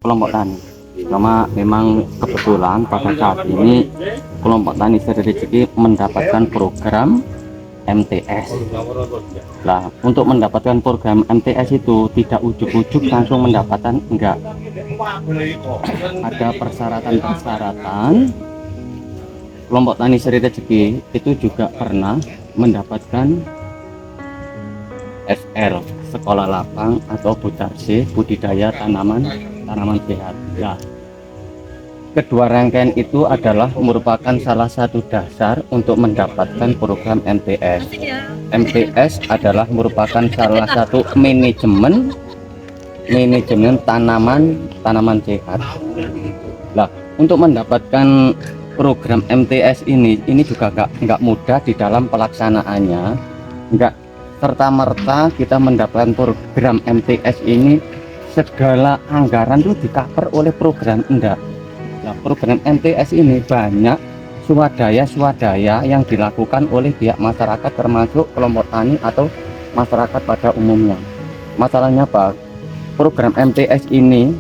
kelompok tani. Memang kebetulan pada saat ini kelompok tani Seri Rezeki mendapatkan program MTS. Nah, untuk mendapatkan program MTS itu tidak ujuk-ujuk langsung mendapatkan, enggak. Ada persyaratan-persyaratan. Kelompok tani Seri Rezeki itu juga pernah mendapatkan SR, sekolah lapang atau Butarsi, budidaya tanaman sehat. Ya, kedua rangkaian itu adalah merupakan salah satu dasar untuk mendapatkan program MTS. MTS adalah merupakan salah satu manajemen tanaman sehat. Nah, untuk mendapatkan program MTS ini juga nggak mudah di dalam pelaksanaannya. Nggak serta-merta kita mendapatkan program MTS ini segala anggaran itu di-cover oleh program, enggak. Nah, program MTS ini banyak swadaya yang dilakukan oleh pihak masyarakat termasuk kelompok tani atau masyarakat pada umumnya. Masalahnya apa? Program MTS ini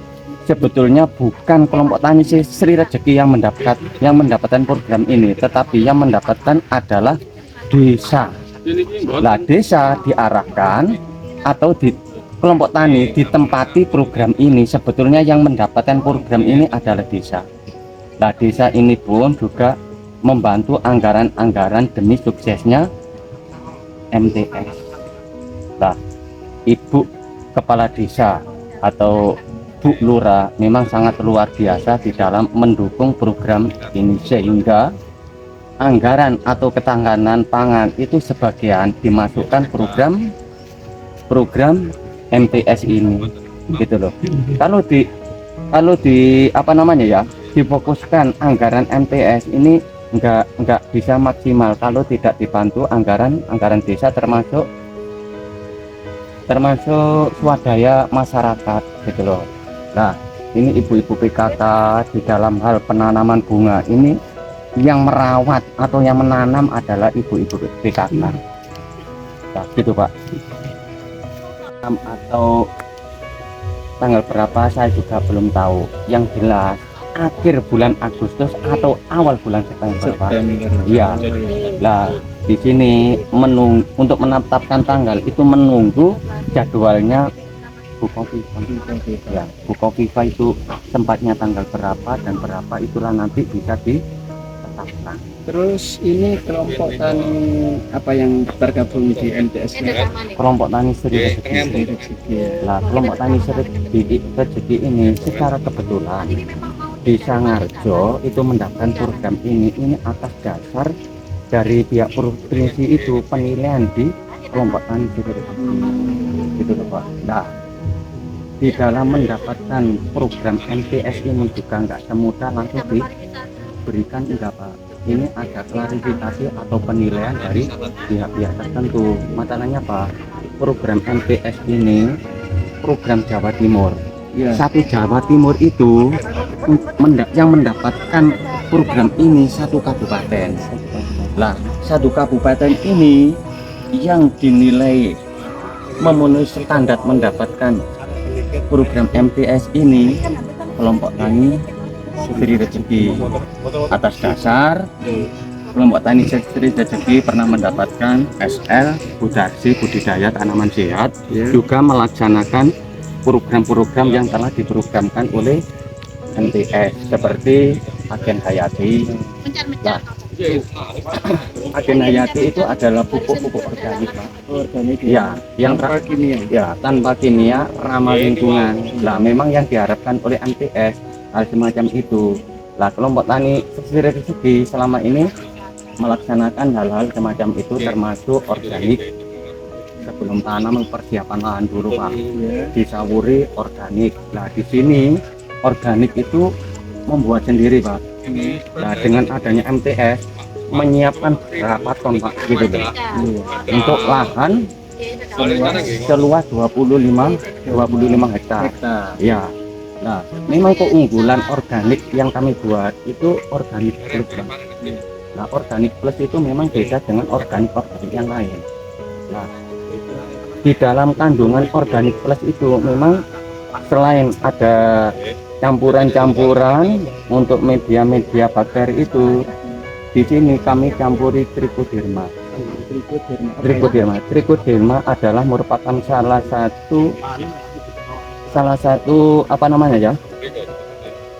sebetulnya bukan kelompok tani Seri Rezeki yang mendapatkan program ini, tetapi yang mendapatkan adalah desa. Nah, desa diarahkan atau di kelompok tani ditempati program ini, sebetulnya yang mendapatkan program ini adalah desa. Nah, desa ini pun juga membantu anggaran-anggaran demi suksesnya MTS. Nah, Ibu Kepala Desa atau Bu Lurah memang sangat luar biasa di dalam mendukung program ini, sehingga anggaran atau ketahanan pangan itu sebagian dimasukkan program MTS ini, gitu loh. Kalau di apa namanya ya, difokuskan anggaran MTS ini nggak bisa maksimal kalau tidak dibantu anggaran desa termasuk swadaya masyarakat, gitu loh. Nah, ini ibu-ibu PKK di dalam hal penanaman bunga ini yang merawat atau yang menanam adalah ibu-ibu PKK. Nah, gitu Pak. Atau tanggal berapa saya juga belum tahu. Yang jelas akhir bulan Agustus atau awal bulan September, Pak. Iya. Nah, di sini untuk menetapkan tanggal itu menunggu jadwalnya Bu Kofifa. Ya, Bu Kofifa itu tempatnya tanggal berapa dan berapa, itulah nanti bisa ditetapkan. Terus ini kelompok tani apa yang tergabung di MTS? Kelompok tani Seri Rezeki. Nah, kelompok tani Seri Rezeki ini secara kebetulan di Sangarjo itu mendapatkan program ini atas dasar dari pihak provinsi itu penilaian di kelompok tani Seri Rezeki, gitu loh Pak. Nah, di dalam mendapatkan program MTS ini juga nggak semudah langsung diberikan, enggak Pak. Ini ada klarifikasi atau penilaian dari pihak-pihak tertentu. Masalahnya Pak, program MTS ini program Jawa Timur. Ya. Satu Jawa Timur itu yang mendapatkan program ini satu kabupaten. Lah, satu kabupaten ini yang dinilai memenuhi standar mendapatkan program MTS ini kelompok tani Seri Rezeki. Atas dasar kelompok tani Seri Rezeki pernah mendapatkan SL Budarsi, budidaya tanaman sehat, juga melaksanakan program-program yang telah diprogramkan oleh MTS seperti Agen Hayati. Nah, Agen Hayati itu adalah pupuk-pupuk organik, Pak. Organik ya, yang tanpa kimia. Ya, tanpa kimia, ramah lingkungan. Nah, memang yang diharapkan oleh MTS hal semacam itu. Lah, kelompok tani Seri Rezeki selama ini melaksanakan hal-hal semacam itu, termasuk organik. Sebelum tanam persiapan lahan dulu Pak, disawuri organik. Nah, di sini organik itu membuat sendiri Pak. Nah, dengan adanya MTS menyiapkan berapa ton Pak, gitu loh. Untuk lahan seluas 25 hektar. Ya. Nah, memang keunggulan organik yang kami buat itu organik plus. Nah, organik plus itu memang beda dengan organik yang lain. Nah, di dalam kandungan organik plus itu memang selain ada campuran untuk media bakteri itu di sini kami campuri trichoderma. Trichoderma adalah merupakan salah satu apa namanya ya,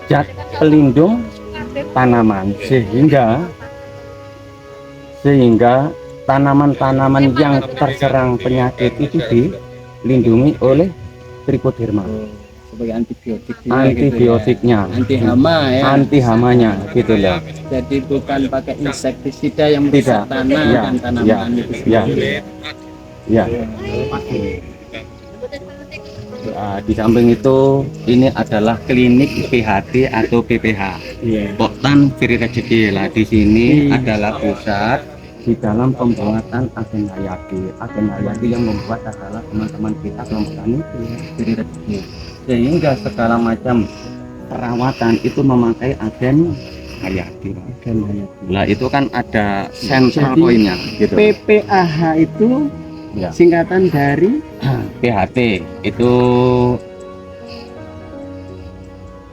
zat pelindung tanaman, sehingga tanaman-tanaman yang terserang penyakit itu dilindungi oleh trichoderma. Sebagai Antibiotiknya, anti hama ya, anti hamanya gitu loh. jadi bukan pakai insektisida yang merusak tanah ya, dan tanaman itu ya, sendiri. ya. Nah, di samping itu ini adalah klinik PHD atau PPH. Poktan Sri Rezeki lah. Di sini adalah pusat di dalam pembuatan agen hayati. Agen hayati yang membuat adalah teman-teman kita kelompok tani Sri Rezeki. Sehingga segala macam perawatan itu memakai agen hayati. Lah itu kan ada sentral poinnya gitu. PPAH itu Ya. singkatan dari PHT itu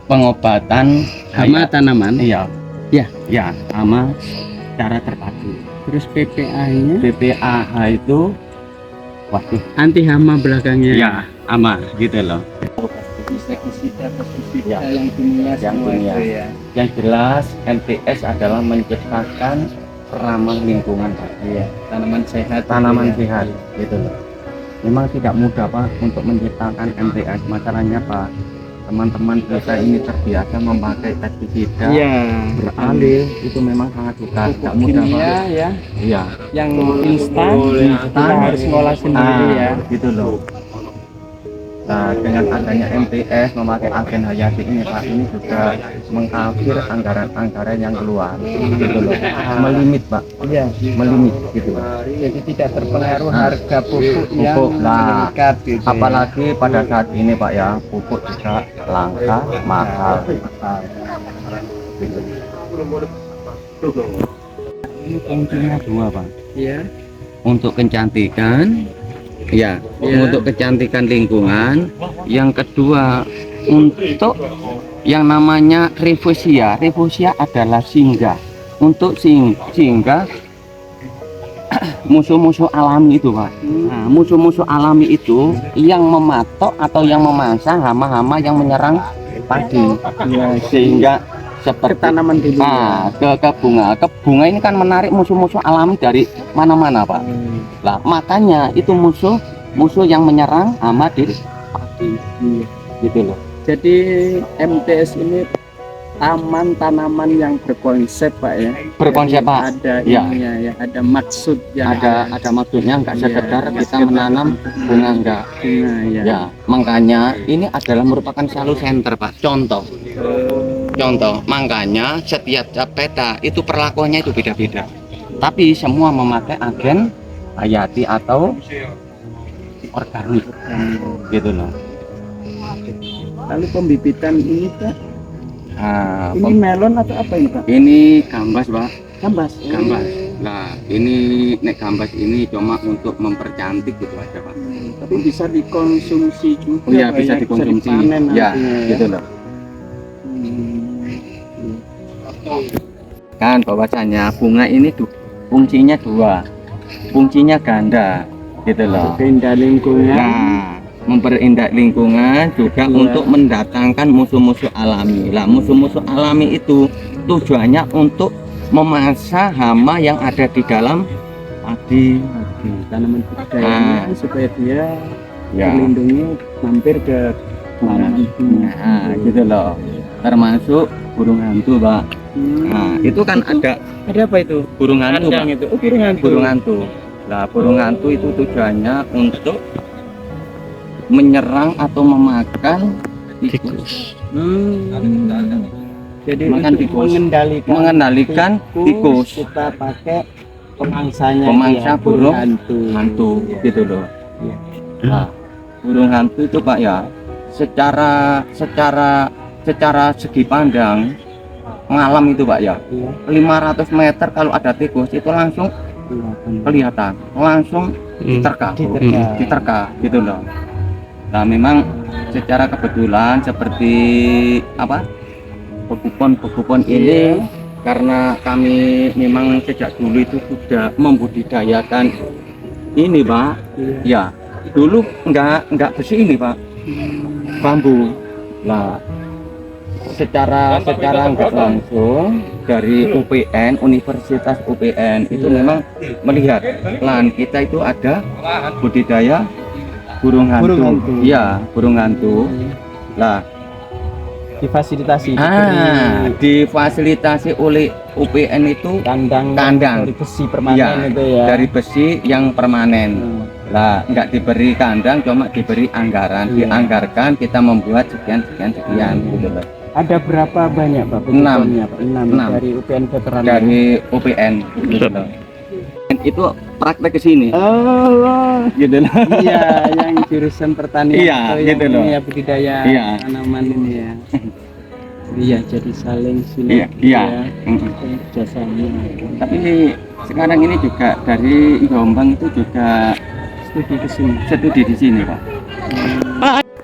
pengobatan hama tanaman. Iya. Ya. Ya, hama secara terpadu. Terus PPAH-nya PPAH itu waduh, anti hama belakangnya. ya, hama gitu loh. Insektisida, pestisida Ya. yang kimia Yang semua kimia. itu ya. Yang jelas MTS adalah menciptakan ramah lingkungan Pak. Iya, tanaman sehat. Tanaman itu ya. sehat gitu loh. Memang tidak mudah Pak untuk menciptakan MTS. Masalahnya Pak, teman-teman kita ini terbiasa memakai pestisida Iya. beralih, itu memang sangat susah, tidak Pupuk mudah kimia Pak. ya, Iya. yang instan, kita harus ngolah sendiri ya. Gitu loh. Nah, dengan adanya MTS memakai agen hayati ini Pak, ini juga mengkafir anggaran-anggaran yang keluar gitu loh. Melimit Pak, Iya. melimit gitu loh. Jadi tidak terpengaruh harga pupuk yang Pupuk, nah, meningkat gitu. Ya. Apalagi pada saat ini Pak ya, pupuk juga langka, mahal. Gitu. Ini fungsinya dua Pak. Iya. Untuk kecantikan, ya, Ya. untuk kecantikan lingkungan. Yang kedua untuk yang namanya refusia. Refusia adalah singgah, untuk singgah musuh-musuh alami itu Pak. Nah, musuh-musuh alami itu yang mematok atau yang memangsa hama-hama yang menyerang padi, Ya, sehingga seperti tanaman dulu. ke bunga. Ke bunga ini kan menarik musuh-musuh alami dari mana-mana Pak. Lah makanya itu musuh yang menyerang hama di padi gitu loh. Jadi MTS ini taman tanaman yang berkonsep Pak ya. Berkonsep, Jadi Pak. Ada Ya. ininya ya, ada maksud yang Ada maksudnya, nggak Iya, sekedar nggak kita sekedar menanam bunga, enggak. bunga ya. Ya, makanya ini adalah merupakan selalu center Pak. Contoh, makanya setiap peta itu perlakuannya itu beda-beda. Tapi semua memakai agen hayati atau organik, gitu loh. Lalu pembibitan ini Pak, Nah, ini melon atau apa ini Pak? ini gambas Pak, Gambas. gambas. Nah, ini nek gambas ini cuma untuk mempercantik gitu aja Pak. Tapi bisa dikonsumsi juga. Oh iya, Pak, bisa ya? dikonsumsi. dipanen Ya, nantinya, gitu loh. Kan bahwasanya bunga ini fungsinya dua, fungsinya ganda gitu loh. Benda lingkungan. Nah, memperindah lingkungan juga Kedua. untuk mendatangkan musuh-musuh alami. Lah musuh-musuh alami itu tujuannya untuk memangsa hama yang ada di dalam padi. Tanaman budidayanya supaya dia Ya, terlindungi mampir ke tanaman bunga. nah, gitu loh. Termasuk burung hantu Pak. Nah, itu kan ada Ada apa itu? burung hantu Pak. Kandang itu. Oh, burung hantu. Burung hantu. Nah, burung hantu itu tujuannya untuk menyerang atau memakan tikus. Jadi Makan untuk tikus. mengendalikan tikus. kita pakai pemangsanya. Pemangsa dia, burung hantu. hantu Iya. gitu loh. Iya. Nah, burung hantu itu Pak ya, secara segi pandang malam itu Pak ya, Iya. 500 meter kalau ada tikus itu langsung kelihatan, langsung diterka, Diterka. diterka gitu loh. Nah memang secara kebetulan seperti apa pekupon ini karena kami memang sejak dulu itu sudah membudidayakan ini Pak. Ya dulu enggak besi ini Pak, bambu. Nah secara enggak langsung dari UPN, Universitas UPN itu memang melihat lahan kita itu ada budidaya burung hantu. Iya, burung hantu. Lah, difasilitasi oleh UPN itu kandang dari besi permanen itu ya. Dari besi yang permanen. Lah, nggak diberi kandang, cuma diberi anggaran. Dianggarkan kita membuat sekian gitu loh. Ada berapa banyak Pak? 6 dari UPN Veteran. Dari UPN gitu loh. Dan itu praktek ke sini. Oh, gitu loh. Iya, yang jurusan pertanian iya, gitu loh. Ya budidaya tanaman ini ya. Iya, jadi saling sinergi. Iya. Jasanya. Tapi sekarang ini juga dari Jombang itu juga studi di sini Pak.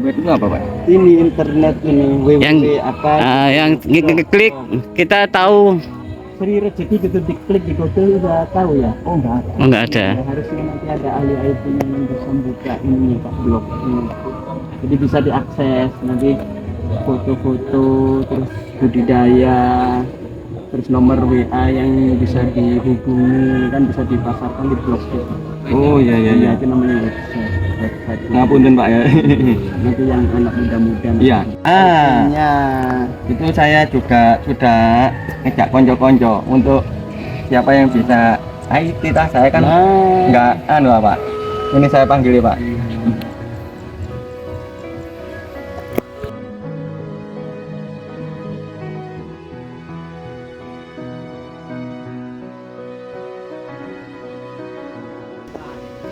Itu apa Pak? Ini internet ini www yang klik kita tahu. Sri Rezeki gitu diklik di Google udah tahu ya? Oh enggak ada. Harusnya nanti ada ahli IT yang bisa buka ini Pak, blog ini. Jadi bisa diakses nanti foto-foto terus budidaya terus nomor WA yang bisa dihubungi kan bisa dipasarkan di blog itu. Oh iya Itu namanya website. Ngapunten Pak ya. Nanti yang anak muda-muda. Iya. Itu saya juga sudah ngejak konco-konco untuk siapa yang bisa IT saya kan nggak Pak. Ini saya panggil Pak.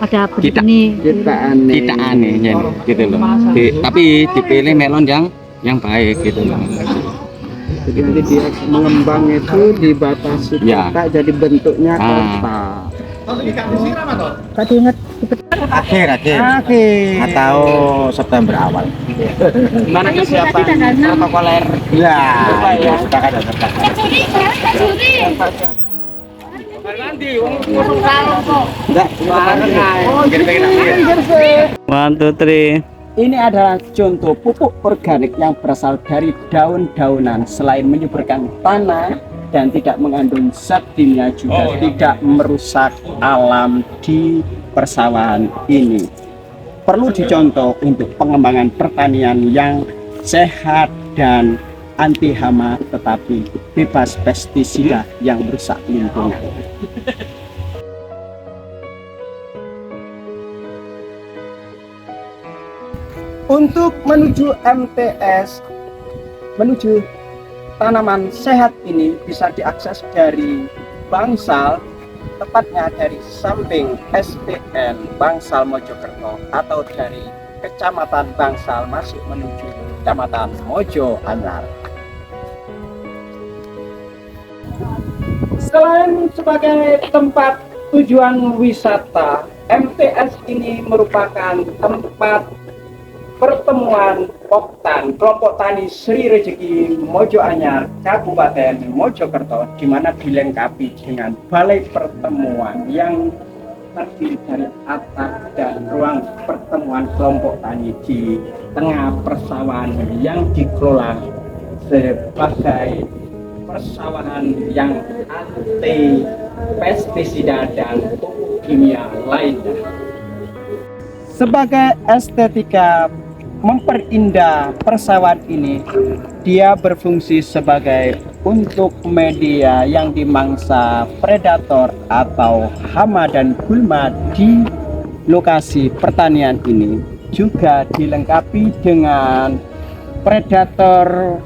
Ada begini kita aneh ya, gitu loh. Tapi dipilih melon yang baik gitu loh. Jadi dia mengembang itu dibatasi kotak jadi bentuknya kotak. Tadi ingat akhir atau September awal. Mana kesiapan protokoler? Ya. One, two, three. Ini adalah contoh pupuk organik yang berasal dari daun-daunan. Selain menyuburkan tanah dan tidak mengandung zat kimia juga tidak merusak alam di persawahan ini. Perlu dicontoh untuk pengembangan pertanian yang sehat dan anti hama tetapi bebas pestisida yang merusak lingkungan. Untuk menuju MTS, menuju tanaman sehat ini bisa diakses dari Bangsal, tepatnya dari samping SDN Bangsal Mojokerto atau dari Kecamatan Bangsal masuk menuju Kecamatan Mojo Anyar. Selain sebagai tempat tujuan wisata, MTS ini merupakan tempat pertemuan Poktan, kelompok tani Sri Rezeki Mojo Anyar, Kabupaten Mojokerto, di mana dilengkapi dengan balai pertemuan yang terdiri dari atap dan ruang pertemuan kelompok tani di tengah persawahan yang dikelola sebagai persawahan yang anti pestisida dan pupuk kimia lainnya. Sebagai estetika memperindah persawahan ini, dia berfungsi sebagai untuk media yang dimangsa predator atau hama dan gulma di lokasi pertanian ini. Juga dilengkapi dengan predator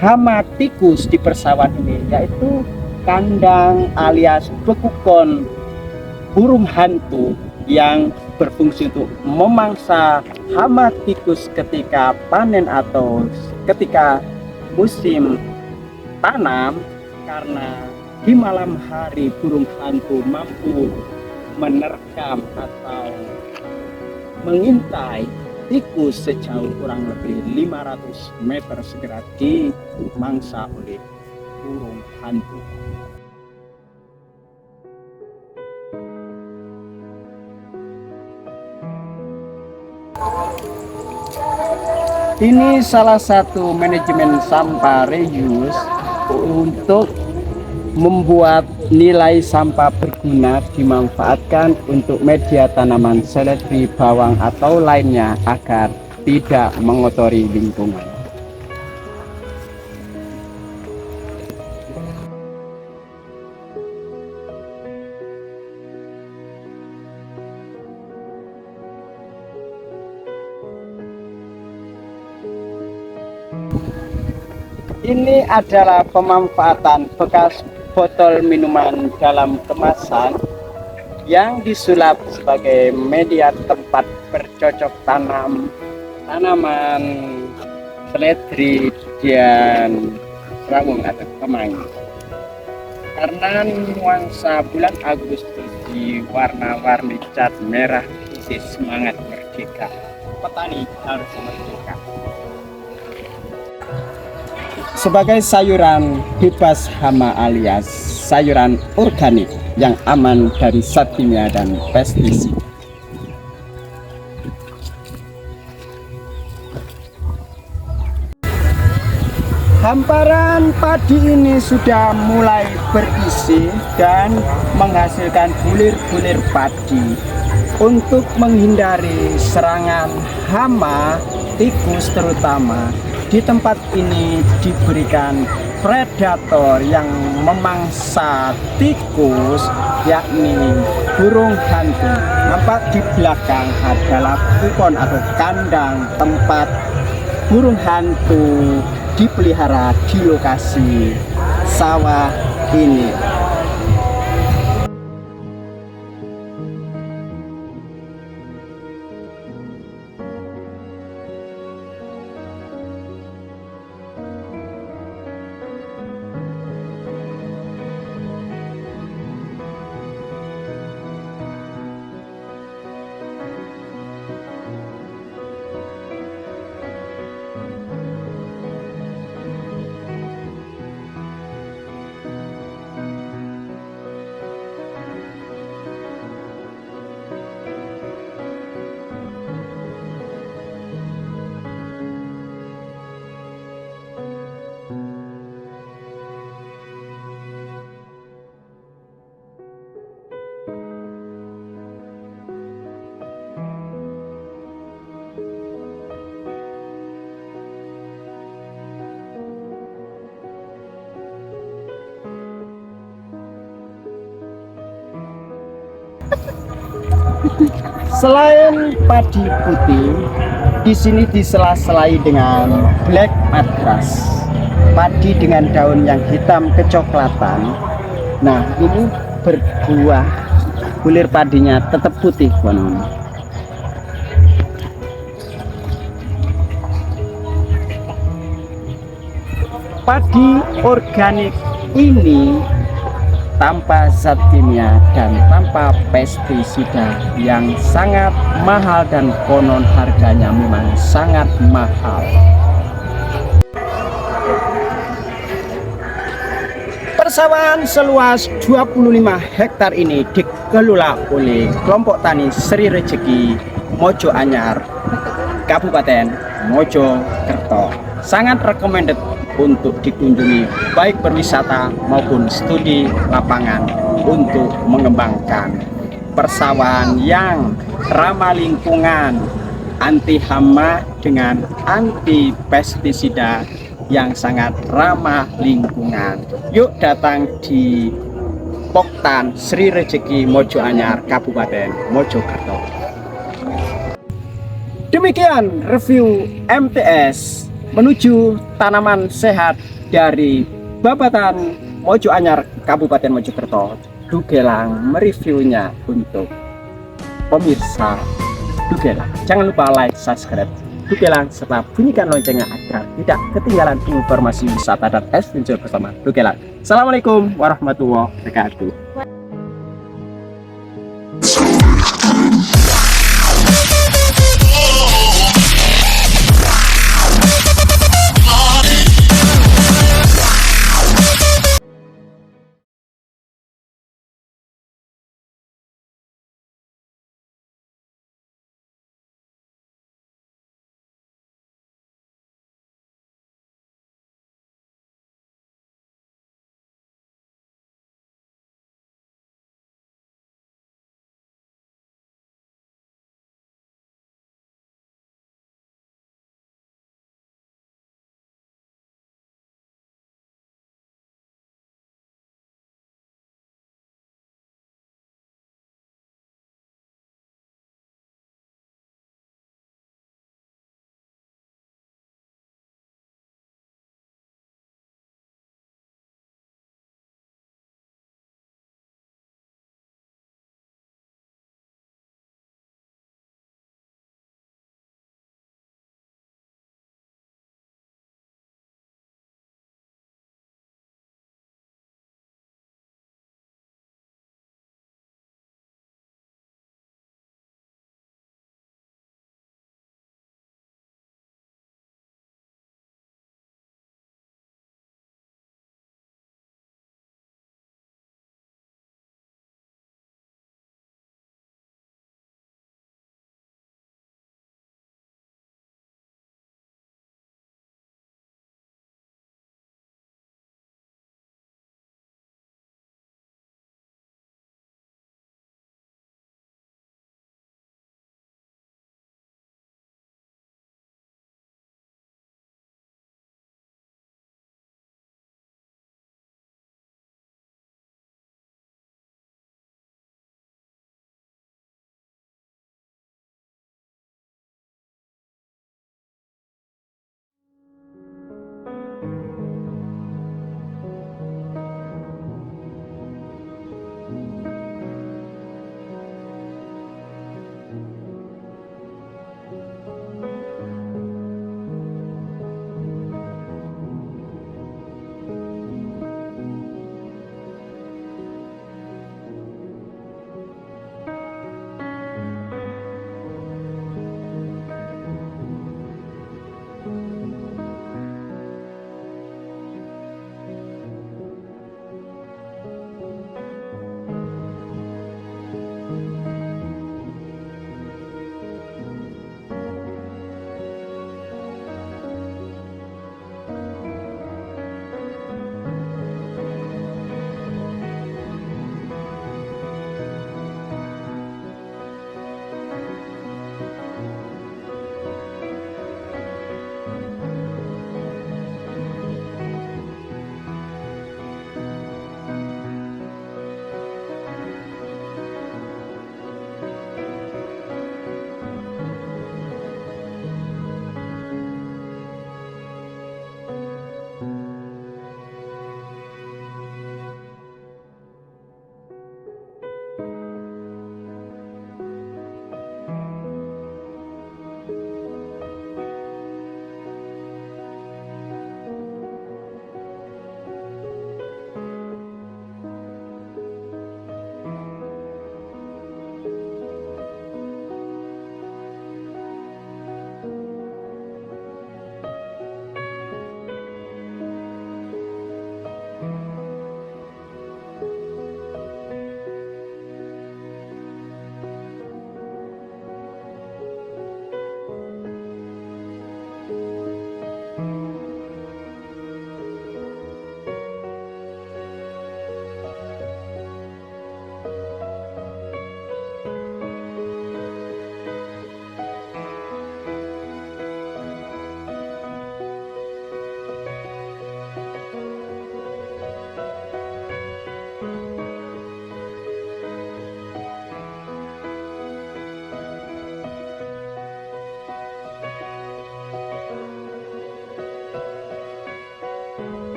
hama tikus di persawahan ini, yaitu kandang alias bekukon burung hantu yang berfungsi untuk memangsa hama tikus ketika panen atau ketika musim tanam, karena di malam hari burung hantu mampu menerkam atau mengintai tikus sejauh kurang lebih 500 meter segera dimangsa oleh burung hantu. Ini salah satu manajemen sampah reuse untuk membuat nilai sampah berguna dimanfaatkan untuk media tanaman seledri, bawang atau lainnya agar tidak mengotori lingkungan. Ini adalah pemanfaatan bekas botol minuman dalam kemasan yang disulap sebagai media tempat bercocok tanam tanaman seledri dan rawung atau kemang. Karena nuansa bulan Agustus di warna-warni cat merah isi semangat merdeka. Petani harus merdeka. Sebagai sayuran bebas hama alias sayuran organik yang aman dari zat kimia dan pestisida. Hamparan padi ini sudah mulai berisi dan menghasilkan bulir-bulir padi. Untuk menghindari serangan hama, tikus terutama, di tempat ini diberikan predator yang memangsa tikus, yakni burung hantu. Nampak di belakang adalah kukon atau kandang tempat burung hantu dipelihara di lokasi sawah ini. Selain padi putih, di sini disela-selai dengan black madras, padi dengan daun yang hitam kecoklatan. Nah, ini berbuah, bulir padinya tetap putih, konon. Padi organik ini tanpa zat kimia dan tanpa pestisida yang sangat mahal dan konon harganya memang sangat mahal. Persawahan seluas 25 hektar ini dikelola oleh kelompok tani Sri Rejeki Mojo Anyar, Kabupaten Mojokerto. Sangat recommended untuk dikunjungi baik berwisata maupun studi lapangan untuk mengembangkan persawahan yang ramah lingkungan, anti hama dengan anti pestisida yang sangat ramah lingkungan. Yuk datang di Poktan Sri Rejeki Mojo Anyar, Kabupaten Mojokerto. Demikian review MTS menuju tanaman sehat dari Babatan Mojo Anyar, Kabupaten Mojokerto. Dugelang mereviewnya untuk pemirsa Dugelang. Jangan lupa like, subscribe Dugelang serta bunyikan loncengnya agar tidak ketinggalan informasi wisata dan adventure bersama Dugelang. Assalamualaikum warahmatullahi wabarakatuh.